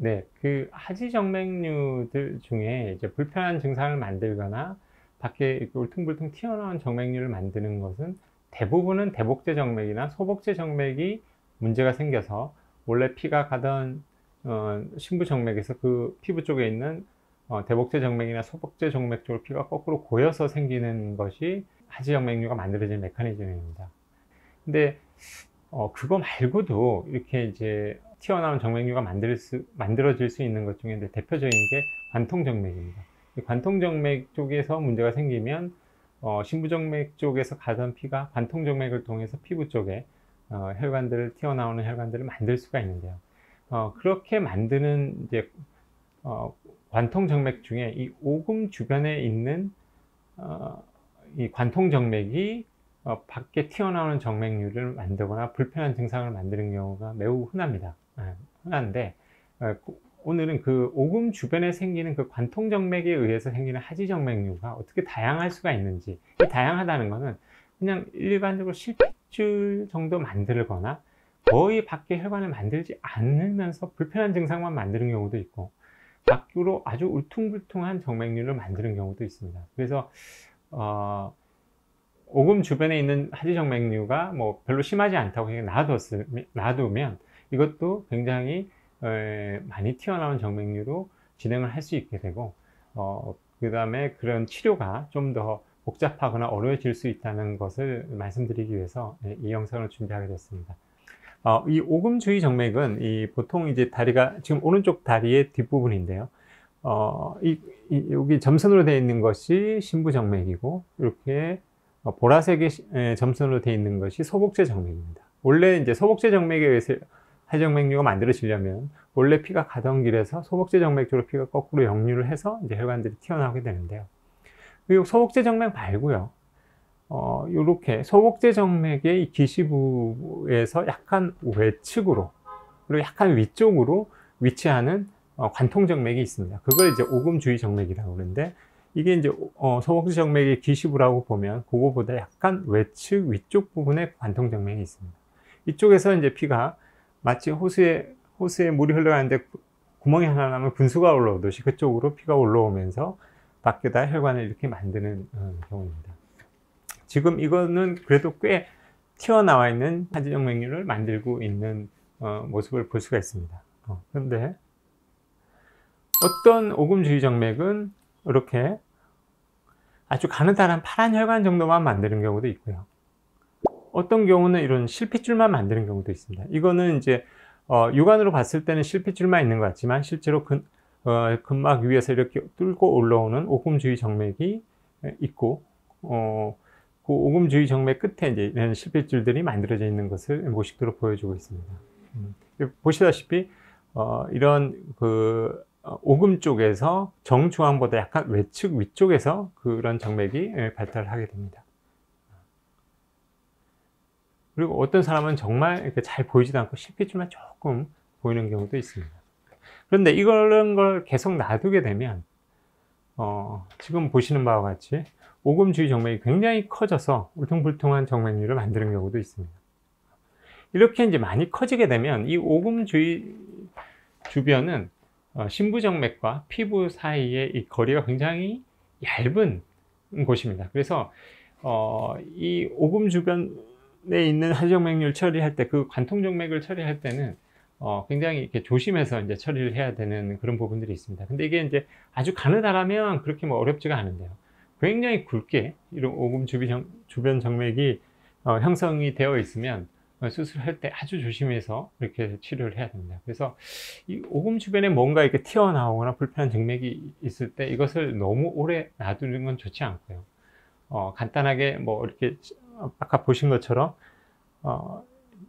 네. 그 하지 정맥류들 중에 이제 불편한 증상을 만들거나 밖에 이렇게 울퉁불퉁 튀어나온 정맥류를 만드는 것은 대부분은 대복제 정맥이나 소복제 정맥이 문제가 생겨서 원래 피가 가던 심부 정맥에서 그 피부 쪽에 있는 대복제 정맥이나 소복제 정맥 쪽으로 피가 거꾸로 고여서 생기는 것이 하지 정맥류가 만들어지는 메커니즘입니다. 근데 그거 말고도 이렇게 이제 튀어나온 정맥류가 만들어질 수 있는 것 중에 이제 대표적인 게 관통정맥입니다. 관통정맥 쪽에서 문제가 생기면 심부정맥 쪽에서 가던 피가 관통정맥을 통해서 피부 쪽에 혈관들을 튀어나오는 혈관들을 만들 수가 있는데요. 그렇게 만드는 이제 관통정맥 중에 이 오금 주변에 있는 이 관통정맥이 밖에 튀어나오는 정맥류를 만들거나 불편한 증상을 만드는 경우가 매우 흔합니다. 흔한데 오늘은 그 오금 주변에 생기는 그 관통정맥에 의해서 생기는 하지정맥류가 어떻게 다양할 수가 있는지, 이 다양하다는 것은 그냥 일반적으로 실핏줄 정도 만들거나 거의 밖에 혈관을 만들지 않으면서 불편한 증상만 만드는 경우도 있고, 밖으로 아주 울퉁불퉁한 정맥류를 만드는 경우도 있습니다. 그래서 오금 주변에 있는 하지정맥류가 뭐 별로 심하지 않다고 놔두면 이것도 굉장히 많이 튀어나온 정맥류로 진행을 할 수 있게 되고, 그 다음에 그런 치료가 좀 더 복잡하거나 어려워질 수 있다는 것을 말씀드리기 위해서 이 영상을 준비하게 됐습니다. 이 오금 주위 정맥은 보통 이제 다리가 지금 오른쪽 다리의 뒷부분인데요. 여기 점선으로 되어 있는 것이 심부 정맥이고, 이렇게 보라색의 점선으로 되어 있는 것이 소복제 정맥입니다. 원래 이제 소복제 정맥에 의해서 하지정맥류가 만들어지려면 원래 피가 가던 길에서 소복제 정맥 쪽으로 피가 거꾸로 역류를 해서 이제 혈관들이 튀어나오게 되는데요. 그리고 소복제 정맥 말고요. 요렇게 소복제 정맥의 이 기시부에서 약간 외측으로, 그리고 약간 위쪽으로 위치하는 관통정맥이 있습니다. 그걸 이제 오금 주위 정맥이라고 그러는데, 이게 이제 소복제 정맥의 기시부라고 보면 그거보다 약간 외측 위쪽 부분에 관통정맥이 있습니다. 이쪽에서 이제 피가 마치 호수에 물이 흘러가는데 구멍이 하나 나면 분수가 올라오듯이 그쪽으로 피가 올라오면서 밖에다 혈관을 이렇게 만드는 경우입니다. 지금 이거는 그래도 꽤 튀어나와 있는 하지정맥류를 만들고 있는 모습을 볼 수가 있습니다. 그런데 어떤 오금 주위 정맥은 이렇게 아주 가느다란 파란 혈관 정도만 만드는 경우도 있고요. 어떤 경우는 이런 실핏줄만 만드는 경우도 있습니다. 이거는 이제 육안으로 봤을 때는 실핏줄만 있는 것 같지만 실제로 근막 위에서 이렇게 뚫고 올라오는 오금 주위 정맥이 있고, 그 오금 주위 정맥 끝에 이제 이런 실핏줄들이 만들어져 있는 것을 모식도로 보여주고 있습니다. 보시다시피 이런 그 오금 쪽에서 정중앙보다 약간 외측 위쪽에서 그런 정맥이 발달을 하게 됩니다. 그리고 어떤 사람은 정말 이렇게 잘 보이지도 않고 실핏줄만 조금 보이는 경우도 있습니다. 그런데 이런 걸 계속 놔두게 되면 지금 보시는 바와 같이 오금 주위 정맥이 굉장히 커져서 울퉁불퉁한 정맥류를 만드는 경우도 있습니다. 이렇게 이제 많이 커지게 되면 이 오금 주위 주변은 심부정맥과 피부 사이의 이 거리가 굉장히 얇은 곳입니다. 그래서 이 오금 주변에 있는 하지정맥류를 처리할 때, 그 관통정맥을 처리할 때는 굉장히 이렇게 조심해서 이제 처리를 해야 되는 그런 부분들이 있습니다. 근데 이게 이제 아주 가느다라면 그렇게 뭐 어렵지가 않은데요. 굉장히 굵게 이런 오금 주변 정맥이 형성이 되어 있으면 수술할 때 아주 조심해서 이렇게 치료를 해야 됩니다. 그래서 이 오금 주변에 뭔가 이렇게 튀어나오거나 불편한 정맥이 있을 때 이것을 너무 오래 놔두는 건 좋지 않고요. 간단하게 뭐 이렇게 아까 보신 것처럼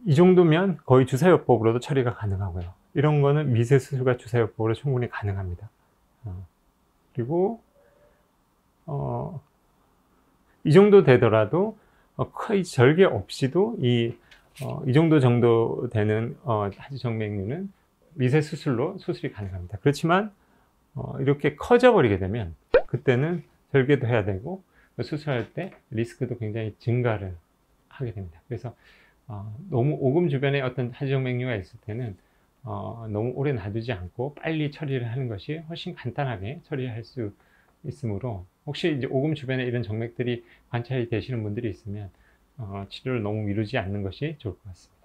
이 정도면 거의 주사요법으로도 처리가 가능하고요. 이런 거는 미세 수술과 주사요법으로 충분히 가능합니다. 그리고 이 정도 되더라도 거의 절개 없이도 이 정도 되는 하지정맥류는 미세 수술로 수술이 가능합니다. 그렇지만 이렇게 커져 버리게 되면 그때는 절개도 해야 되고 수술할 때 리스크도 굉장히 증가를 하게 됩니다. 그래서 너무 오금 주변에 어떤 하지정맥류가 있을 때는 너무 오래 놔두지 않고 빨리 처리를 하는 것이 훨씬 간단하게 처리할 수 있으므로, 혹시 이제 오금 주변에 이런 정맥들이 관찰이 되시는 분들이 있으면 치료를 너무 미루지 않는 것이 좋을 것 같습니다.